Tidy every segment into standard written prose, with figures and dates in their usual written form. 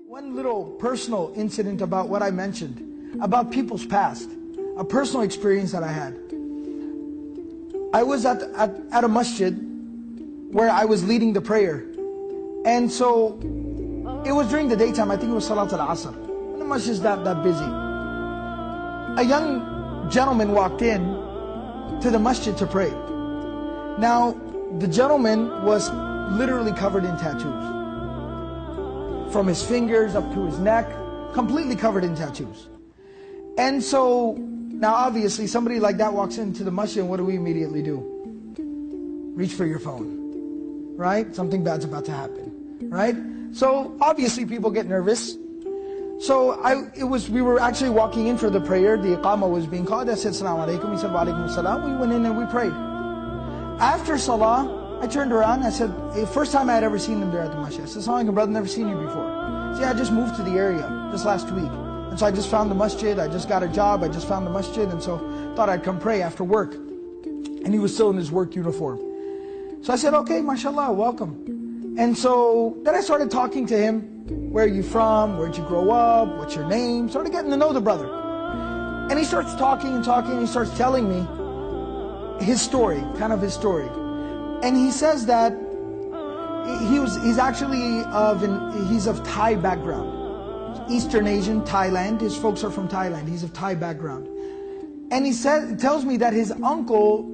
One little personal incident about what I mentioned, about people's past, a personal experience that I had. I was at a masjid where I was leading the prayer. And so, it was during the daytime, I think it was Salat al-Asr. And the masjid is that busy. A young gentleman walked in to the masjid to pray. Now, the gentleman was literally covered in tattoos. From his fingers up to his neck, completely covered in tattoos. And so, now obviously somebody like that walks into the masjid, and what do we immediately do? Reach for your phone, right? Something bad's about to happen, right? So obviously people get nervous. So we were actually walking in for the prayer. The iqamah was being called. I said, "Assalamu alaikum." He said, "Wa alaikum assalam." We went in and we prayed. After salah, I turned around. I said, first time I had ever seen him there at the masjid. I said, "Assalamu alaikum, brother, never seen you before." He said, "I just moved to the area just last week. And so I just found the masjid. I just got a job. I just found the masjid. And so thought I'd come pray after work." And he was still in his work uniform. So I said, "Okay, mashallah, welcome." And so then I started talking to him. "Where are you from? Where'd you grow up? What's your name?" Started getting to know the brother. And he starts talking and talking, and he starts telling me his story, kind of his story. And he says that he's of Thai background. Eastern Asian, Thailand. His folks are from Thailand. He's of Thai background. And he tells me that his uncle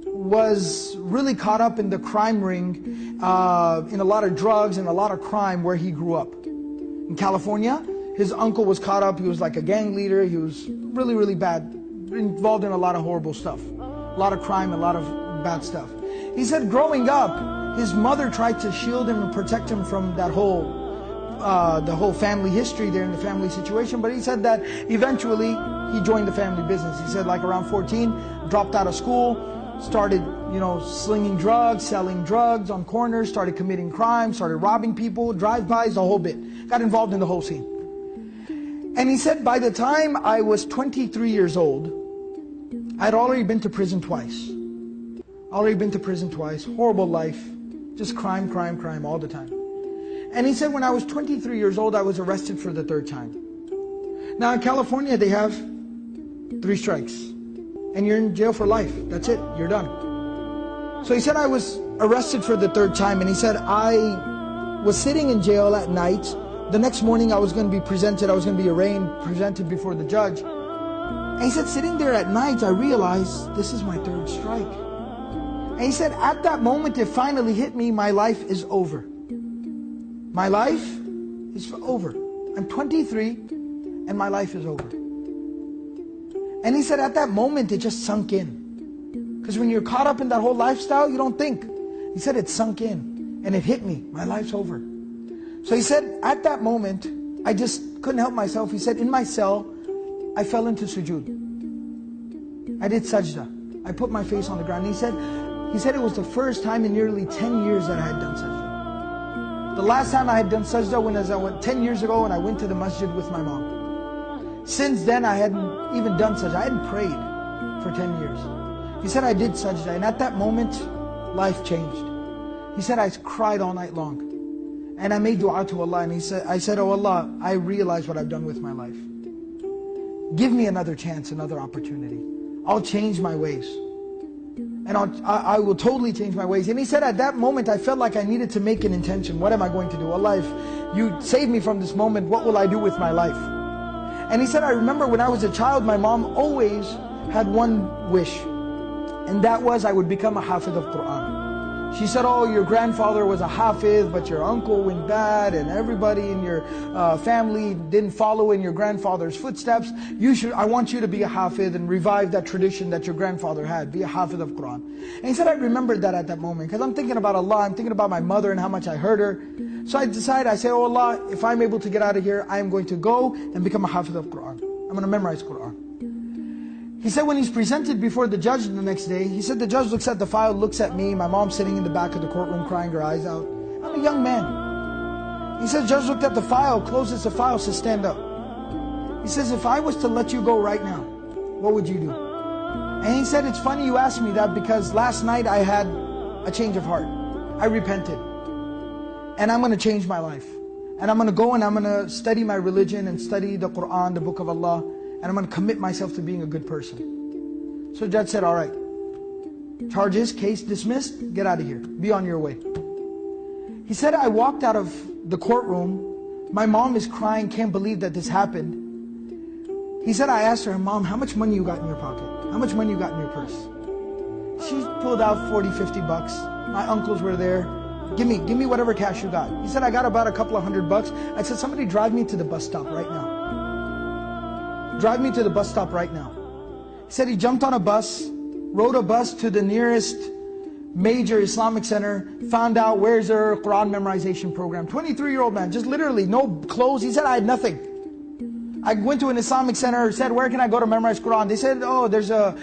was really caught up in the crime ring, in a lot of drugs and a lot of crime where he grew up. In California, his uncle was caught up. He was like a gang leader. He was really, really bad, involved in a lot of horrible stuff. A lot of crime, a lot of bad stuff. He said growing up, his mother tried to shield him and protect him from that the whole family history there in the family situation. But he said that eventually he joined the family business. He said like around 14, dropped out of school, started, slinging drugs, selling drugs on corners, started committing crime, started robbing people, drive-bys, the whole bit. Got involved in the whole scene. And he said by the time I was 23 years old, I'd already been to prison twice. Horrible life, just crime all the time. And he said when I was 23 years old, I was arrested for the third time. Now in California, they have 3 strikes. And you're in jail for life. That's it, you're done. So he said I was arrested for the third time, and he said I was sitting in jail at night. The next morning I was going to be presented, I was going to be arraigned, presented before the judge. And he said sitting there at night, I realized this is my 3rd strike. And he said at that moment it finally hit me, my life is over. My life is over. I'm 23 and my life is over. And he said at that moment it just sunk in. Because when you're caught up in that whole lifestyle, you don't think. He said it sunk in and it hit me. My life's over. So he said at that moment, I just couldn't help myself. He said in my cell, I fell into sujood. I did sajda. I put my face on the ground. He said it was the first time in nearly 10 years that I had done sajda. The last time I had done sajda was 10 years ago when I went to the masjid with my mom. Since then, I hadn't even done sajda. I hadn't prayed for 10 years. He said I did sajda, and at that moment, life changed. He said I cried all night long. And I made dua to Allah, and I said, "Oh Allah, I realize what I've done with my life. Give me another chance, another opportunity. I'll change my ways. And I will totally change my ways." And he said at that moment, I felt like I needed to make an intention. What am I going to do? Allah, if you save me from this moment, what will I do with my life? And he said, I remember when I was a child, my mom always had one wish. And that was I would become a hafiz of Quran. She said, "Oh, your grandfather was a hafiz, but your uncle went bad, and everybody in your family didn't follow in your grandfather's footsteps. I want you to be a hafiz and revive that tradition that your grandfather had. Be a hafiz of Quran." And he said, I remembered that at that moment, because I'm thinking about Allah, I'm thinking about my mother and how much I hurt her. So I decided, I said, "Oh Allah, if I'm able to get out of here, I am going to go and become a hafiz of Quran. I'm going to memorize Quran." He said when he's presented before the judge the next day, he said the judge looks at the file, looks at me, my mom sitting in the back of the courtroom crying her eyes out. I'm a young man. He said, judge looked at the file, closes the file, says stand up. He says, if I was to let you go right now, what would you do? And he said, it's funny you asked me that because last night I had a change of heart. I repented. And I'm going to change my life. And I'm going to go and I'm going to study my religion and study the Quran, the Book of Allah, and I'm going to commit myself to being a good person. So the judge said, all right, charges, case dismissed, get out of here, be on your way. He said, I walked out of the courtroom, my mom is crying, can't believe that this happened. He said, I asked her, Mom, how much money you got in your pocket? How much money you got in your purse? She pulled out 40, 50 bucks. My uncles were there. Give me whatever cash you got. He said, I got about a couple of $100. I said, somebody drive me to the bus stop right now. Drive me to the bus stop right now. He said he jumped on a bus, rode a bus to the nearest major Islamic center, found out where's their Quran memorization program. 23-year-old man, just literally no clothes. He said, I had nothing. I went to an Islamic center, said, where can I go to memorize Quran? They said, oh, there's a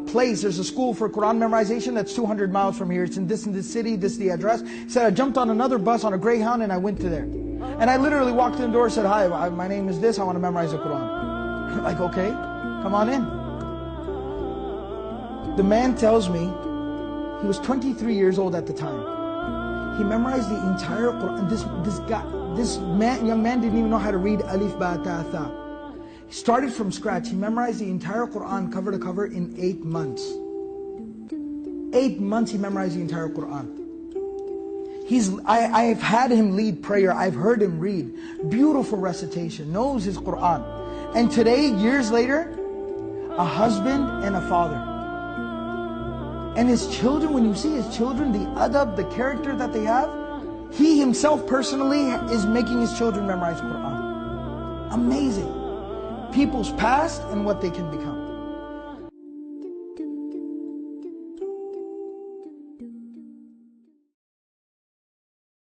place, there's a school for Quran memorization that's 200 miles from here. It's in this city, this is the address. He said, I jumped on another bus on a Greyhound and I went to there. And I literally walked in the door and said, hi, my name is this, I want to memorize the Quran. Like, okay, come on in. The man tells me, he was 23 years old at the time. He memorized the entire Quran. This young man didn't even know how to read alif, ba, ta, tha. He started from scratch. He memorized the entire Quran cover to cover in 8 months. 8 months he memorized the entire Quran. I've had him lead prayer. I've heard him read. Beautiful recitation. Knows his Quran. And today, years later, a husband and a father. And his children, when you see his children, the adab, the character that they have, he himself personally is making his children memorize Quran. Amazing. People's past and what they can become.